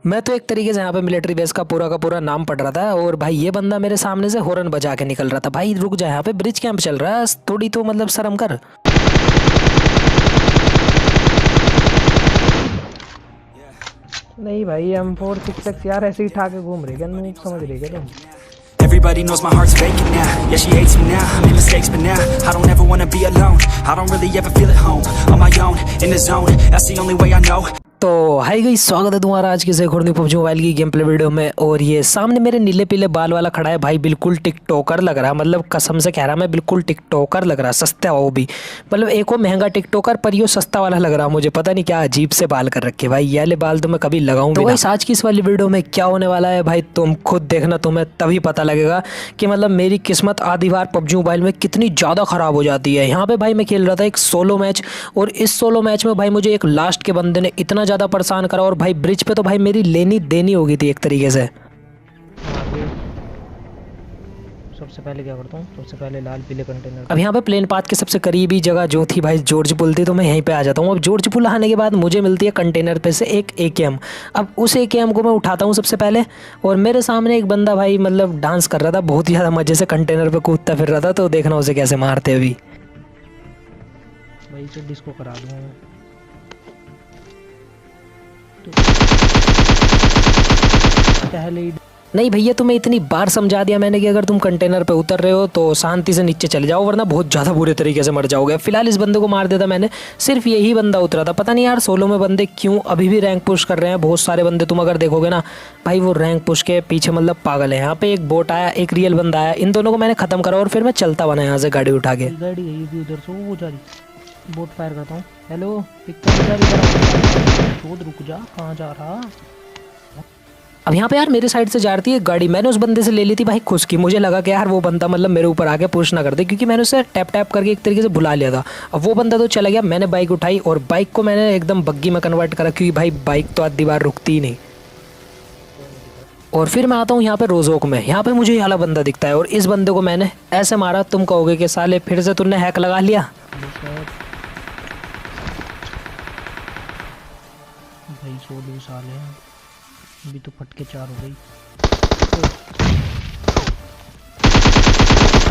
मैं तो एक तरीके से यहाँ पे मिलिट्री बेस का पूरा नाम पढ़ रहा था और भाई ये बंदा मेरे सामने से हॉर्न बजा के निकल रहा था। भाई रुक जा, यहाँ पे ब्रिज कैंप चल रहा है, थोड़ी तो मतलब शर्म कर। नहीं भाई M4 6X यार ऐसे ही ठा के घूम रहे क्या, नूब समझ रहे क्या तुम? Everybody knows my heart's faking now. Yeah, she hates me now. I made mistakes, but now I don't ever wanna be alone. I don't really ever feel at home. On my own, in the zone. That's the only way I know. तो hi guys, स्वागत है तुम्हारा आज की एक और new PUBG mobile की game play video में। और ये सामने मेरे नीले पीले बाल वाला खड़ा है भाई, बिल्कुल टिकटॉकर लग रहा है। मतलब कसम से कह रहा मैं, बिल्कुल टिकटॉकर लग रहा है। सस्ता वो भी, मतलब एक वो महंगा टिकटॉकर पर ये सस्ता वाला लग रहा है मुझे। पता नहीं क्या अजीब से बाल कर रखे भाई, ये वाले बाल तो मैं कभी लगाऊं। तो गाइस आज की इस वाली वीडियो में क्या होने वाला है भाई, तुम खुद देखना, तुम्हें तभी पता लगेगा कि मतलब मेरी किस्मत आधी बार पबजी मोबाइल में कितनी ज़्यादा ख़राब हो जाती है। यहाँ पे भाई मैं खेल रहा था एक सोलो मैच, और इस सोलो मैच में भाई मुझे एक लास्ट के बंदे ने इतना ज़्यादा परेशान करा, और भाई ब्रिज पे तो भाई मेरी लेनी देनी हो गई थी एक तरीके से। सबसे पहले क्या करता हूँ, सबसे पहले लाल पीले कंटेनर। अब यहाँ पे प्लेन पाथ के सबसे करीबी जगह जो थी भाई जॉर्ज पुल थी, तो मैं यहीं पे आ जाता हूँ। अब जॉर्ज पुल आने के बाद मुझे मिलती है कंटेनर पे से एक AKM। अब उस AKM को मैं उठाता हूँ सबसे पहले, और मेरे सामने एक बंदा भाई मतलब डांस कर रहा था, बहुत ही ज़्यादा मजे से कंटेनर पे कूदता फिर रहा था। तो देखना उसे कैसे मारते अभी भाई से डिस्को करा दूँ पहले ही। नहीं भैया, तुम्हें इतनी बार समझा दिया मैंने कि अगर तुम कंटेनर पे उतर रहे हो तो शांति से नीचे चले जाओ, वरना बहुत ज़्यादा बुरे तरीके से मर जाओगे। फिलहाल इस बंदे को मार देता मैंने, सिर्फ यही बंदा उतरा था। पता नहीं यार सोलो में बंदे क्यों अभी भी रैंक पुश कर रहे हैं। बहुत सारे बंदे तुम अगर देखोगे ना भाई, वो रैंक पुश के पीछे मतलब पागल है। यहाँ पे एक बोट आया, एक रियल बंदा आया, इन दोनों को मैंने ख़त्म करा और फिर मैं चलता बना यहाँ से गाड़ी उठा के। गाड़ी गई थी उधर से, वो जा रही। बोट फायर करता हूँ। हेलो पिक्चर जा रही, रुक जा, कहाँ जा रहा? अब यहाँ पे यार मेरे साइड से जा रही है गाड़ी, मैंने उस बंदे से ले ली थी भाई खुश की। मुझे लगा कि यार वो बंदा मतलब मेरे ऊपर आके पुश ना कर दे, क्योंकि मैंने उसे टैप टैप करके एक तरीके से भुला लिया था। अब वो बंदा तो चला गया, मैंने बाइक उठाई और बाइक को मैंने एकदम बग्गी में कन्वर्ट करा, क्योंकि भाई बाइक तो आधी बार रुकती ही नहीं। और फिर मैं आता हूँ यहाँ पे रोजोक में। यहाँ पे मुझे ये वाला बंदा दिखता है, और इस बंदे को मैंने ऐसे मारा, तुम कहोगे कि साले फिर से तुमने हैक लगा लिया। भाई 16 साल है, अभी तो फटके 4 हो गई।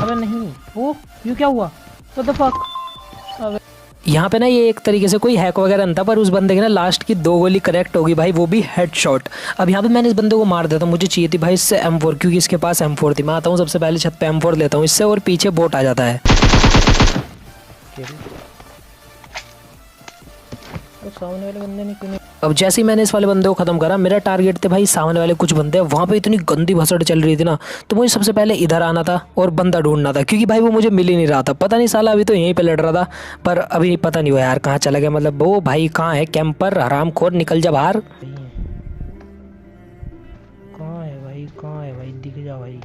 अबे नहीं, वो ये क्या हुआ? What the fuck? अबे यहाँ पे ना ये एक तरीके से कोई हैक वगैरह नहीं था, पर उस बंदे के ना लास्ट की 2 गोली करेक्ट होगी भाई, वो भी हेडशॉट। अब यहाँ पे मैंने इस बंदे को मार दिया था। मुझे चाहिए थी भाई इससे M4, क्योंकि इसके पास M4 थी। मैं आता हूँ सबसे पहले छत पे M4 लेता हूँ इससे, और पीछे बोट आ जाता है। सामने वाले बंदे ने क्यों? अब जैसे ही मैंने इस वाले बंदे को खत्म करा, मेरा टारगेट थे भाई सामने वाले कुछ बंदे। वहाँ पे इतनी गंदी भसड़ चल रही थी ना, तो मुझे सबसे पहले इधर आना था और बंदा ढूंढना था, क्योंकि भाई वो मुझे मिल ही नहीं रहा था। पता नहीं साला अभी तो यहीं पे लड़ रहा था, पर अभी पता नहीं हुआ यार कहाँ चला गया। मतलब वो भाई कहाँ है कैंपर, हरामखोर, निकल जा बाहर। कहाँ है भाई, कहाँ है भाई, दिख जा भाई।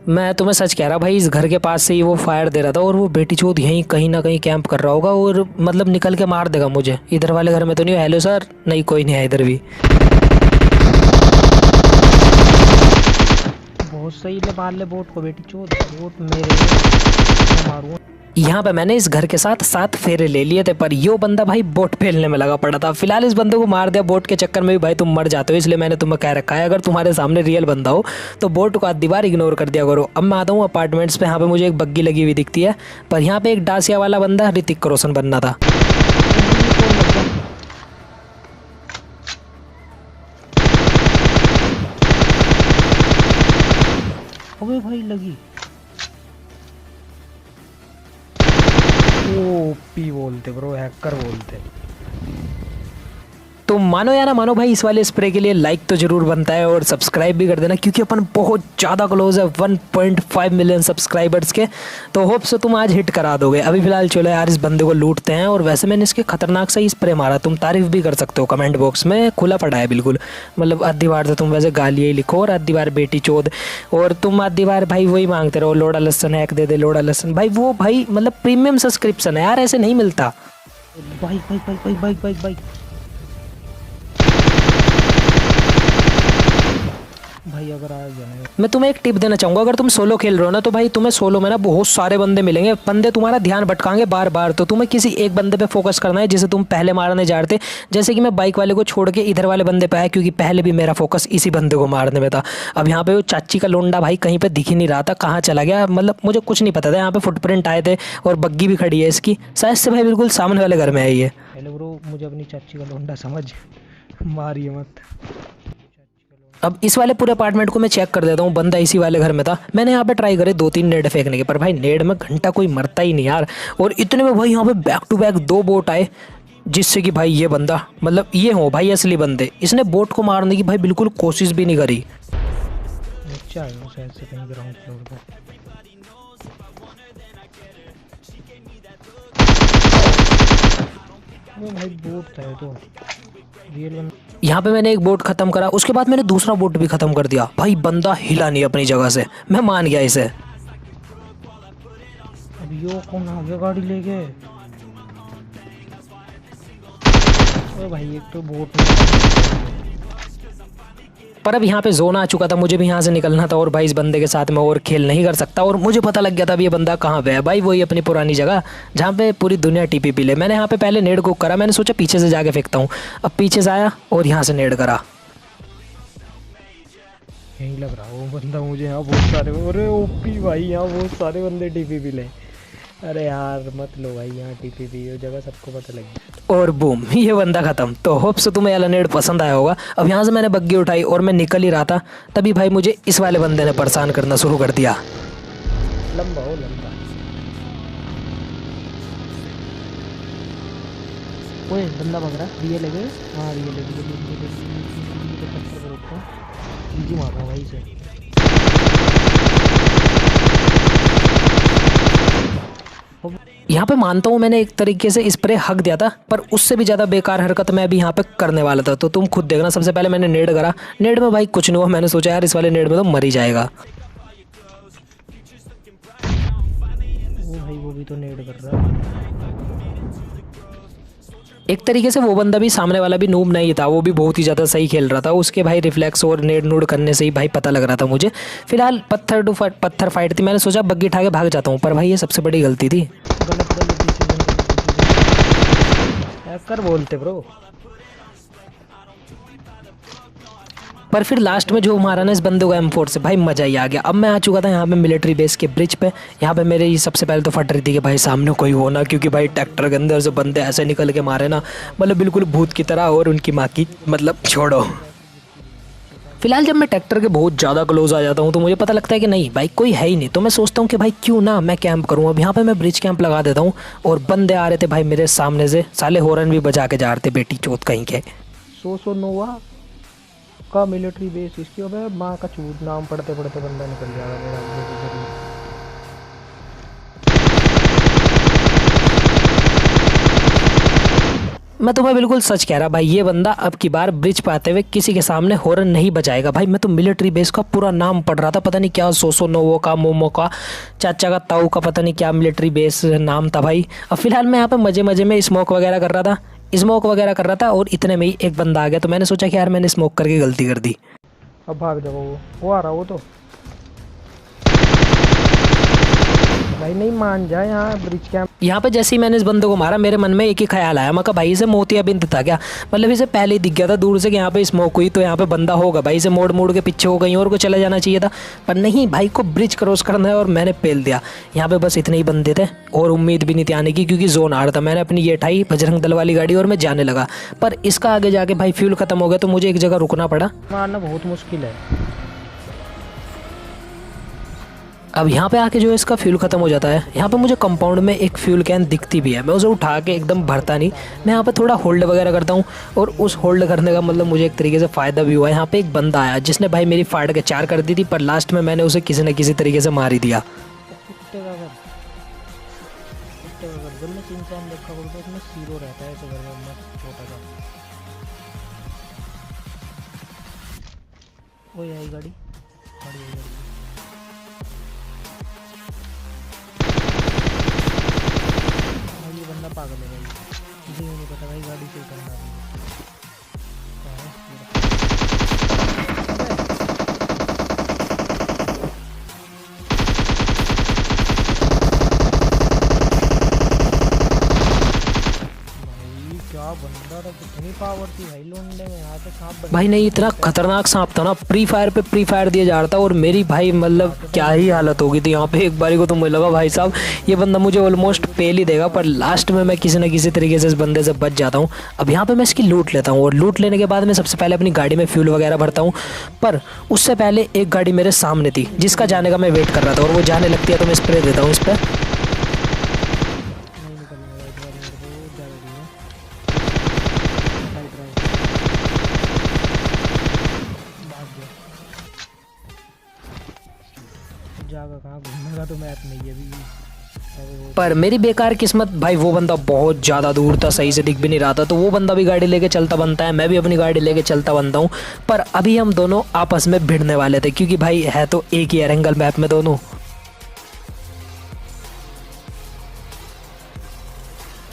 मैं तुम्हें सच कह रहा भाई, इस घर के पास से ही वो फायर दे रहा था, और वो बेटी चोद यहीं कहीं ना कहीं कैंप कर रहा होगा, और मतलब निकल के मार देगा मुझे। इधर वाले घर में तो नहीं। हेलो सर, नहीं कोई नहीं है इधर भी। बहुत सही ले मार ले बोट को, बेटी चोद। बोट मेरे मारूं। यहाँ पे मैंने इस घर के साथ 7 फेरे ले लिए थे, पर यो बंदा भाई बोट फेलने में लगा पड़ा था। फिलहाल इस बंदे को मार दिया। बोट के चक्कर में भी भाई तुम मर जाते हो, इसलिए मैंने तुम्हें कह रखा है अगर तुम्हारे सामने रियल बंदा हो तो बोट को आधी बार इग्नोर कर दिया करो। अब मैं आता हूँ अपार्टमेंट्स पे। यहाँ पे मुझे एक बग्गी लगी हुई दिखती है, पर यहाँ पे एक डासिया वाला बंदा ऋतिक रोशन बनना था। अबे भाई लगी। ओपी बोलते ब्रो, हैकर बोलते। तो मानो या ना मानो भाई, इस वाले स्प्रे के लिए लाइक तो जरूर बनता है, और सब्सक्राइब भी कर देना, क्योंकि अपन बहुत ज़्यादा क्लोज है 1.5 मिलियन सब्सक्राइबर्स के। तो होप से तुम आज हिट करा दोगे। अभी फिलहाल चलो यार इस बंदे को लूटते हैं। और वैसे मैंने इसके खतरनाक सा ही स्प्रे मारा, तुम तारीफ भी कर सकते हो कमेंट बॉक्स में, खुला पड़ा है बिल्कुल। मतलब आधी बार तो तुम वैसे गाली ही लिखो, और आधी बार बेटी चोद, और तुम आधी बार भाई वही मांगते रहो, लोड़ा लहसन हैक दे दे, लोड़ा लहसन। भाई वो भाई मतलब प्रीमियम सब्सक्रिप्शन है यार, ऐसे नहीं मिलता। Bike bike bike bike bike bike bike. भाई अगर आ जाए। मैं तुम्हें एक टिप देना चाहूँगा, अगर तुम सोलो खेल रहे हो ना तो भाई तुम्हें सोलो में ना बहुत सारे बंदे मिलेंगे, बंदे तुम्हारा ध्यान भटकाएंगे बार बार, तो तुम्हें किसी एक बंदे पे फोकस करना है जिसे तुम पहले मारने जा रहे थे। जैसे कि मैं बाइक वाले को छोड़ के इधर वाले बंदे पे आया, क्योंकि पहले भी मेरा फोकस इसी बंदे को मारने में था। अब यहाँ पे वो चाची का लोंडा भाई कहीं पर दिख ही नहीं रहा था, कहाँ चला गया मतलब मुझे कुछ नहीं पता था। यहाँ पे फुटप्रिंट आए थे और बग्गी भी खड़ी है इसकी, शायद से भाई बिल्कुल सामने वाले घर में है ये। हेलो ब्रो, मुझे अपनी चाची का लोंडा समझ, मारिए मत। अब इस वाले पूरे अपार्टमेंट को मैं चेक कर देता हूँ, बंदा इसी वाले घर में था। मैंने यहाँ पे ट्राई करे 2-3 नेड फेंकने के, पर भाई नेड में घंटा कोई मरता ही नहीं यार। और इतने में भाई यहाँ पे बैक टू बैक 2 बोट आए, जिससे कि भाई ये बंदा मतलब ये हो भाई असली बंदे, इसने बोट को मारने की भाई बिल्कुल कोशिश भी नहीं करी। नीचे आया हूँ शायद से कहीं ग्राउंड फ्लोर पर। वो भाई बोट था ये तो रियल बंदा। यहाँ पे मैंने एक बोट खत्म करा, उसके बाद मैंने दूसरा बोट भी खत्म कर दिया। भाई बंदा हिला नहीं अपनी जगह से, मैं मान गया इसे। अब यो कौन आ गया गाड़ी लेके? ओ भाई एक तो बोट पर अब यहाँ पे जोन आ चुका था, मुझे भी यहाँ से निकलना था और भाई इस बंदे के साथ मैं और खेल नहीं कर सकता। और मुझे पता लग गया था अब ये बंदा कहाँ पे है भाई, वही अपनी पुरानी जगह जहाँ पे पूरी दुनिया टीपी पी ले। मैंने यहाँ पे पहले नेड को करा, मैंने सोचा पीछे से जाके फेंकता हूँ। अब पीछे से आया और यहाँ से नेड करा। यही लग रहा वो बंदा मुझे। यहाँ बहुत सारे, अरे ओपी भाई यहाँ बहुत सारे बंदे टीपी पी ले। अरे यार मत लो भाई यहाँ टीपी पी, वो जगह सबको पता लग गया। और बूम, ये बंदा खत्म। तो होप से तुम्हें वाला नेड पसंद आया होगा। अब यहाँ से मैंने बग्गी उठाई और मैं निकल ही रहा था, तभी भाई मुझे इस वाले बंदे ने परेशान करना शुरू कर दिया। लंबा हो लंबा। ओए बंदा भाग रहा, रियल है क्या? हाँ रियल है। पत्थर पर रुकता हूँ, इजी मार रहा हूँ भाई से। यहाँ पे मानता हूँ मैंने एक तरीके से स्प्रे हक दिया था, पर उससे भी ज़्यादा बेकार हरकत मैं अभी यहाँ पे करने वाला था, तो तुम खुद देखना। सबसे पहले मैंने नेड करा, नेड में भाई कुछ नहीं हुआ। मैंने सोचा यार इस वाले नेड में तो मर ही जाएगा। वो भाई वो भी तो नेड कर रहा है। एक तरीके से वो बंदा भी, सामने वाला भी नूब नहीं था, वो भी बहुत ही ज़्यादा सही खेल रहा था। उसके भाई रिफ्लेक्स और नेड नूड करने से ही भाई पता लग रहा था मुझे। फिलहाल पत्थर फाइट थी, मैंने सोचा बग्गी उठा के भाग जाता हूँ, पर भाई ये सबसे बड़ी गलती थी। गलत डिसीजन हैकर बोलते ब्रो। पर फिर लास्ट में जो मारा ना इस बंदे को M4 से, भाई मज़ा ही आ गया। अब मैं आ चुका था यहाँ पे मिलिट्री बेस के ब्रिज पे। यहाँ पे मेरे ये सबसे पहले तो फट रही थी कि भाई सामने कोई हो ना, क्योंकि भाई ट्रैक्टर के अंदर से बंदे ऐसे निकल के मारे ना, मतलब बिल्कुल भूत की तरह, और उनकी माँ की मतलब छोड़ो। फिलहाल जब मैं ट्रैक्टर के बहुत ज़्यादा क्लोज आ जाता हूँ तो मुझे पता लगता है कि नहीं भाई कोई है ही नहीं, तो मैं सोचता हूँ कि भाई क्यों ना मैं कैंप करूँ। अब यहाँ पे मैं ब्रिज कैंप लगा देता हूँ, और बंदे आ रहे थे भाई मेरे सामने से, साले हॉर्न भी बजा के जा रहे थे, बेटी चोत कहीं के। सोसोनोवा का मिलिट्री बेस इसकी। अबे माँ का चूत, नाम पढ़ते पढ़ते बंदा निकल जाएगा मेरा। मैं तुम्हें बिल्कुल सच कह रहा भाई, ये बंदा अब की बार ब्रिज पे आते हुए किसी के सामने हॉर्न नहीं बजाएगा। भाई मैं तो मिलिट्री बेस का पूरा नाम पढ़ रहा था, पता नहीं क्या सोसोनोवो का, मोमो का, चाचा का, ताऊ का, पता नहीं क्या मिलिट्री बेस नाम था भाई। अब फिलहाल मैं यहाँ पे मजे मजे में स्मोक वगैरह कर रहा था, और इतने में ही एक बंदा आ गया, तो मैंने सोचा कि यार मैंने स्मोक करके गलती कर दी। अब भाग जाओ, वो आ रहा, वो तो भाई नहीं मान जाए। यहाँ ब्रिज कैंप, यहाँ पे जैसे ही मैंने इस बंदे को मारा, मेरे मन में एक ही ख्याल आया, मैं कहा भाई इसे मोतियाबिंद था क्या, मतलब इसे पहले ही दिख गया था दूर से कि यहाँ पे स्मोक हुई तो यहाँ पे बंदा होगा, भाई इसे मोड़ के पीछे हो गई और को चला जाना चाहिए था। पर नहीं, भाई को ब्रिज क्रॉस करना है और मैंने पेल दिया। यहाँ पे बस इतने ही बंदे थे और उम्मीद भी नहीं थी आने की, क्योंकि जोन आ रहा था। मैंने अपनी ये उठाई बजरंग दल वाली गाड़ी और मैं जाने लगा, पर इसका आगे जाके भाई फ्यूल खत्म हो गया, तो मुझे एक जगह रुकना पड़ा। मारना बहुत मुश्किल है। अब यहाँ पे आके जो है इसका फ्यूल ख़त्म हो जाता है। यहाँ पे मुझे कंपाउंड में एक फ्यूल कैन दिखती भी है, मैं उसे उठा के एकदम भरता नहीं, मैं यहाँ पे थोड़ा होल्ड वगैरह करता हूँ, और उस होल्ड करने का मतलब मुझे एक तरीके से फ़ायदा भी हुआ। यहाँ पे एक बंदा आया जिसने भाई मेरी फाड़ के 4 कर दी थी, पर लास्ट में मैंने उसे किसी न किसी तरीके से मार ही दिया। गाड़ी बंदा पागल है भाई, मुझे नहीं पता भाई गाड़ी से उतरना है। पावर थी भाई लोंडे में, यहाँ पे सांप बन भाई नहीं, इतना खतरनाक सांप था ना, प्री फायर पे प्री फायर दिया जा रहा था और मेरी भाई मतलब क्या ही हालत हो गई थी यहाँ पे। एक बारी को तो मुझे लगा भाई साहब ये बंदा मुझे ऑलमोस्ट पेल ही देगा, पर लास्ट में मैं किसी न किसी तरीके से इस बंदे से बच जाता हूँ। अब यहाँ पे मैं इसकी लूट लेता हूँ और लूट लेने के बाद मैं सबसे पहले अपनी गाड़ी में फ्यूल वगैरह भरता हूँ। पर उससे पहले एक गाड़ी मेरे सामने थी जिसका जाने का मैं वेट कर रहा था, और वो जाने लगती है तो मैं स्प्रे देता हूँ इस पर। नहीं निकलने वाला इस बार मेरे को, ज़्यादा नहीं है। साइड राइट भाग गया, जागा कहाँ घूमेगा, तो मैप नहीं है अभी। अरे वो पर मेरी बेकार किस्मत भाई, वो बंदा बहुत ज़्यादा दूर था, सही से दिख भी नहीं रहा था, तो वो बंदा भी गाड़ी लेके चलता बनता है, मैं भी अपनी गाड़ी लेके चलता बनता हूँ। पर अभी हम दोनों आपस में भिड़ने वाले थे, क्योंकि भाई है तो एक ही एंगल मैप में दोनों।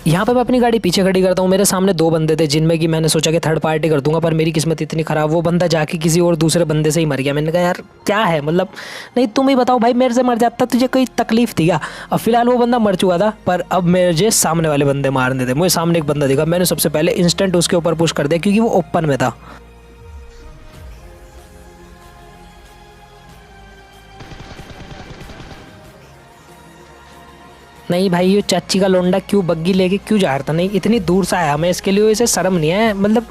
यहाँ पे मैं अपनी गाड़ी पीछे खड़ी करता हूँ, मेरे सामने दो बंदे थे जिनमें कि मैंने सोचा कि थर्ड पार्टी कर दूंगा, पर मेरी किस्मत इतनी ख़राब, वो बंदा जाके किसी और दूसरे बंदे से ही मर गया। मैंने कहा यार क्या है, मतलब नहीं तुम ही बताओ भाई, मेरे से मर जाता तुझे कोई तकलीफ थी क्या। अब फिलहाल वो बंदा मर चुका था, पर अब मुझे सामने वाले बंदे मारने थे। मुझे सामने एक बंदा दिखा, मैंने सबसे पहले इंस्टेंट उसके ऊपर पुश कर दिया क्योंकि वो ओपन में था। नहीं भाई ये चाची का लोंडा क्यों बग्गी लेके क्यों जा रहा था, नहीं इतनी दूर से आया, हमें इसके लिए इसे शर्म नहीं है, मतलब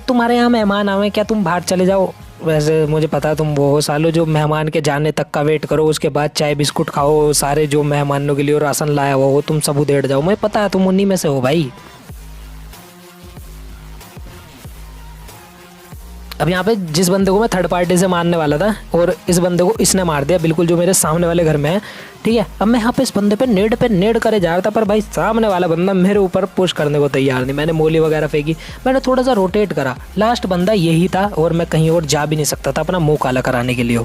तुम्हारे यहाँ मेहमान आवे क्या, तुम बाहर चले जाओ। वैसे मुझे पता है तुम वो हो सालो जो मेहमान के जाने तक का वेट करो, उसके बाद चाय बिस्कुट खाओ, सारे जो मेहमानों के लिए राशन लाया हुआ हो तुम सब उधेड़ जाओ, मुझे पता है तुम उन्हीं में से हो भाई। अब यहाँ पे जिस बंदे को मैं थर्ड पार्टी से मारने वाला था, और इस बंदे को इसने मार दिया बिल्कुल जो मेरे सामने वाले घर में है, ठीक है। अब मैं यहाँ पे इस बंदे पे नेड करे जा रहा था, पर भाई सामने वाला बंदा मेरे ऊपर पुश करने को तैयार नहीं। मैंने मोली वगैरह फेंकी, मैंने थोड़ा सा रोटेट करा, लास्ट बंदा यही था और मैं कहीं और जा भी नहीं सकता था अपना मुंह काला कराने के लिए।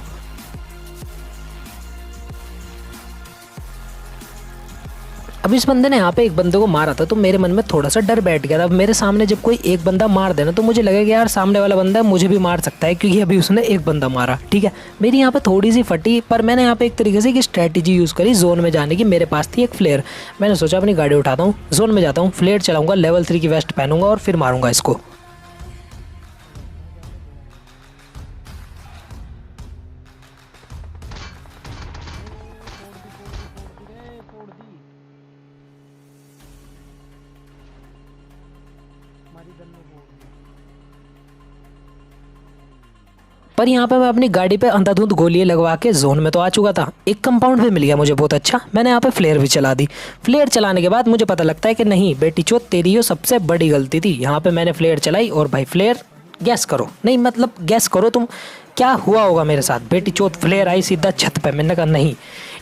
अब इस बंदे ने यहाँ पे एक बंदे को मारा था, तो मेरे मन में थोड़ा सा डर बैठ गया था। अब मेरे सामने जब कोई एक बंदा मार देना तो मुझे लगेगा यार सामने वाला बंदा मुझे भी मार सकता है, क्योंकि अभी उसने एक बंदा मारा, ठीक है। मेरी यहाँ पे थोड़ी सी फटी, पर मैंने यहाँ पे एक तरीके से एक स्ट्रैटेजी यूज़ करी जोन में जाने की। मेरे पास थी एक फ्लेयर, मैंने सोचा अपनी गाड़ी उठाता हूँ, जोन में जाता हूँ, फ्लेयर चलाऊँगा, लेवल 3 की वेस्ट पहनूंगा और फिर मारूंगा इसको। पर यहाँ पे मैं अपनी गाड़ी पे अंधाधुंध गोलियां लगवा के जोन में तो आ चुका था। एक कंपाउंड भी मिल गया मुझे बहुत अच्छा, मैंने यहाँ पे फ्लेयर भी चला दी। फ्लेयर चलाने के बाद मुझे पता लगता है कि नहीं बेटी चो तेरी यो सबसे बड़ी गलती थी। यहाँ पे मैंने फ्लेयर चलाई और भाई फ्लेयर गैस करो, नहीं मतलब गैस करो तुम क्या हुआ होगा मेरे साथ। बेटी चोत फ्लेयर आई सीधा छत पे, मैंने कहा नहीं,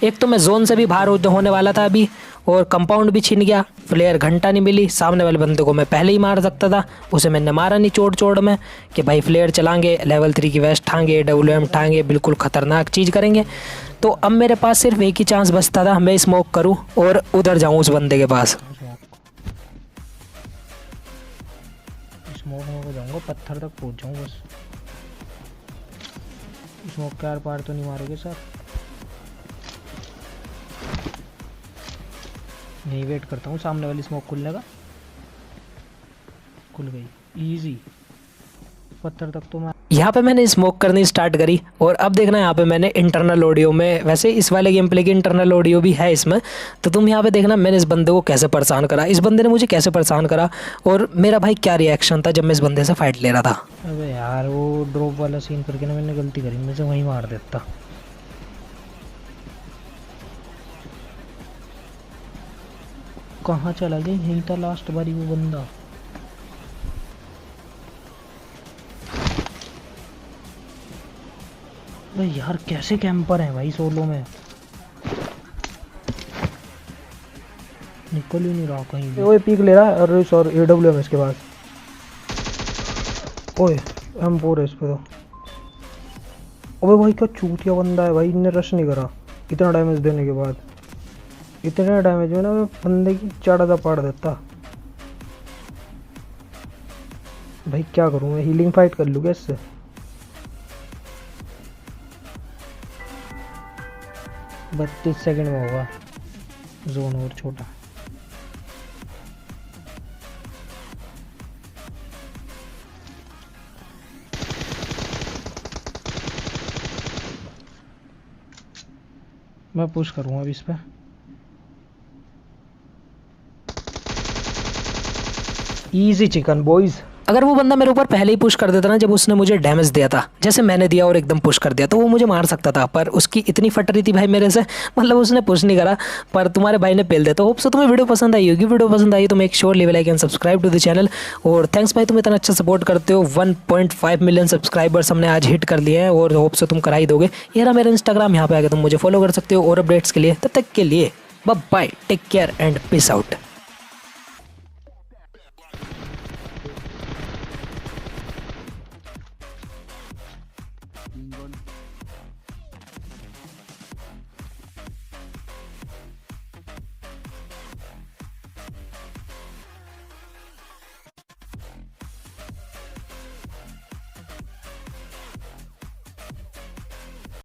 एक तो मैं जोन से भी बाहर होने वाला था अभी, और कंपाउंड भी छीन गया, फ्लेयर घंटा नहीं मिली। सामने वाले बंदे को मैं पहले ही मार सकता था, उसे मैंने मारा नहीं चोट चोट में कि भाई फ्लेयर चलाएंगे, लेवल 3 की वेस्ट ठाएंगे, WM ठाएंगे, बिल्कुल ख़तरनाक चीज़ करेंगे। तो अब मेरे पास सिर्फ एक ही चांस बचता था, मैं स्मोक करूँ और उधर जाऊँ उस बंदे के पास। स्मोक में जाऊँगा, पत्थर तक पहुँच जाऊँ बस। स्मोक के आर पार तो नहीं मारोगे सर? नहीं, वेट करता हूँ सामने वाली स्मोक खुलने का। खुल गई इजी, पत्थर तक तो मैं। यहाँ पे मैंने स्मोक करनी स्टार्ट करी, और अब देखना यहाँ पे मैंने इंटरनल ऑडियो में, वैसे इस वाले गेम प्ले की इंटरनल ऑडियो भी है इसमें, तो तुम यहाँ पे देखना मैंने इस बंदे को कैसे परेशान करा, इस बंदे ने मुझे कैसे परेशान करा, और मेरा भाई क्या रिएक्शन था जब मैं इस बंदे से फाइट ले रहा था। अबे यार वो ड्रॉप वाला सीन करके ना मैंने गलती करी, मुझे वहीं मार देता। कहाँ चला गया, यहीं था लास्ट बारी वो बंदा। भाई यार कैसे कैंपर है भाई सोलो में, निकल ही नहीं रहा कहीं भी। ओए पीक ले रहा है, अरे सर AWM इसके पास। ओए M4 है इस पे तो। अबे भाई क्या चूतिया बंदा है भाई, इनने रश नहीं करा इतना डैमेज देने के बाद। इतने डैमेज में ना मैं बंदे की चाड़ा पाड़ देता। भाई क्या करूँ मैं, हीलिंग फाइट कर लूँ क्या इससे? बत्तीस सेकंड में होगा जोन और छोटा। मैं पुश करूँगा अब इस पे। Easy chicken boys. अगर वो बंदा मेरे ऊपर पहले ही पुश कर देता ना जब उसने मुझे डैमेज दिया था, जैसे मैंने दिया और एकदम पुश कर दिया, तो वो मुझे मार सकता था, पर उसकी इतनी फट रही थी भाई मेरे से, मतलब उसने पुश नहीं करा, पर तुम्हारे भाई ने पेल दिया। तो होप सो तुम्हें वीडियो पसंद आई होगी। वीडियो पसंद आई तो make sure leave a like and subscribe to the channel. और थैंक्स भाई, तुम इतना अच्छा सपोर्ट करते हो। 1.5 मिलियन सब्सक्राइबर्स हमने आज हिट कर लिए हैं और होप सो तुम करा ही दोगे। ये रहा मेरा इंस्टाग्राम, यहाँ पे आके तुम मुझे फॉलो कर सकते हो और अपडेट्स के लिए। तब तक के लिए bye bye, take care and peace out.